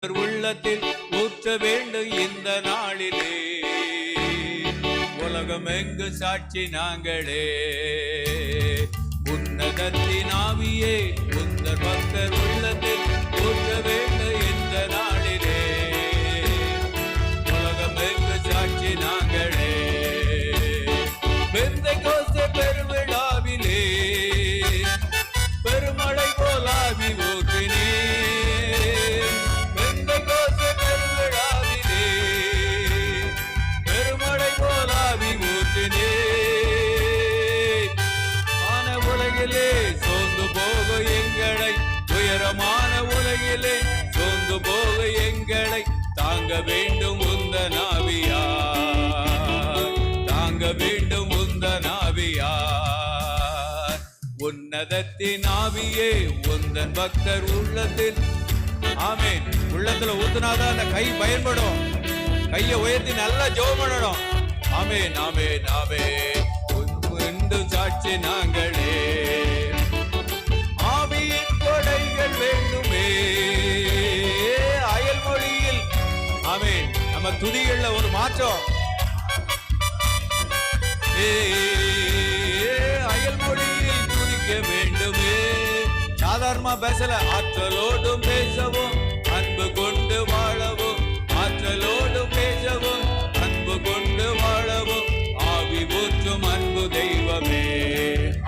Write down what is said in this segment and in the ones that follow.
உள்ளத்தில் ஊற்ற வேண்டும் இந்த நாளிலே. உலகம் எங்கு சாட்சி நாங்களே. உன்னதத்தின் ஆவியே உந்தர் பக்தர் உள்ளத்தில் ஊற்ற வேண்டும் இந்த நாளிலே. உலகம் எங்கு சாட்சி நாங்களே. பெந்தைக்கோஸ்தே பெருவிழாவிலே பெருமழை போலாவி ஊற்றினே. பெந்தைக்கோஸ்தே பெருவிழாவிலே பெருமழை போலாவி ஊற்றினே. ஆன உலகிலே சோர்ந்து போக எங்களை, உயரமான உலகிலே சோர்ந்து போக எங்களை தாங்க வேண்டும் உந்தன் ஆவியார், தாங்க வேண்டும் உந்தன் ஆவியார். உன்னதத்தின் ஆவியே உந்தன் பக்தர் உள்ளத்தில். ஆமென். உள்ளத்துல ஊத்துனாதான் அந்த கை பயன்படும். கையை உயர்த்தி நல்லா ஜெபம் பண்ணணும். ஆமென் ஆமென் ஆமென். உந்து சாட்சி நாங்களே. ஆவியின் கொடைகள் வேண்டுமே. அயல் மொழியில் ஆமென் நம்ம துதிகள்ல ஒரு மாற்றம். அயல் மொழியில் துதிக்க வேண்டுமே. சாதாரணமா பேசல, ஆற்றலோடும் பேசவும் அன்பு கொண்டு வாழவும். ஆற்றலோடும் பேசவும் அன்பு கொண்டு வாழவும். ஆவி ஊற்றும் அன்பு தெய்வமே.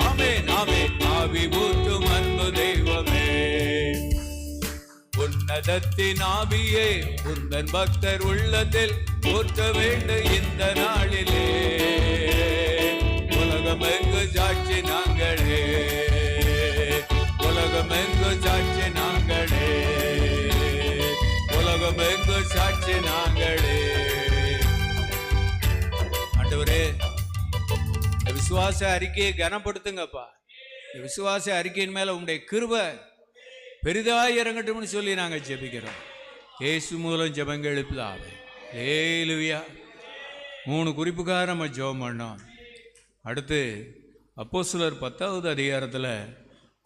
ஆமென் ஆமென். ஆவி ஊற்றும் அன்பு தெய்வமே. உன்னதத்தின் ஆவியே உந்தன் பக்தர் உள்ளத்தில் ஊற்ற வேண்டும் இந்த நாளிலே. உலகம் எங்கு சாட்சி நாங்களே. உலகம் எங்கு சாட்சி நாங்களே. உலகம் எங்கு சாட்சி நாங்களே. ஆண்டவரே, விசுவாச அறிக்கையை கனப்படுத்துங்கப்பா. விசுவாச அறிக்கையின் மேல உங்களுடைய கிருபை பெரிதாய் இறங்கட்டும்னு சொல்லி நாங்க ஜெபிக்கிறோம். இயேசு மூலம் ஜெபங்கள் எழுப்புதாவே. ஹல்லேலூயா. 3 குறிப்புக்காக நம்ம ஜெபம் பண்ணோம். அடுத்து அப்போஸ்தலர் 10வது அதிகாரத்தில்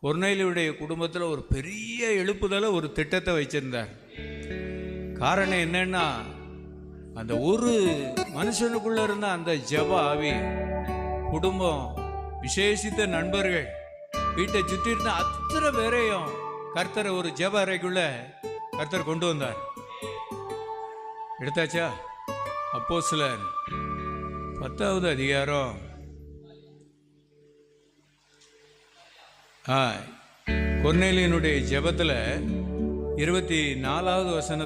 கொர்நேலியுடைய குடும்பத்தில் ஒரு பெரிய எழுப்புதலை, ஒரு திட்டத்தை வச்சிருந்தார். காரணம் என்னன்னா, அந்த ஒரு மனுஷனுக்குள்ள இருந்த அந்த ஜெப ஆவி, குடும்பம், விசேஷித்த நண்பர்கள், வீட்டை சுற்றி இருந்த அத்தனை பேரையும் கர்த்தரை ஒரு ஜெப அறைக்குள்ள கர்த்தர் கொண்டு வந்தார். எடுத்தாச்சா? அப்போஸ்தலர் 10வது அதிகாரம் கொர்நேலியனுடைய ஜெபத்துல 24வது வசனம்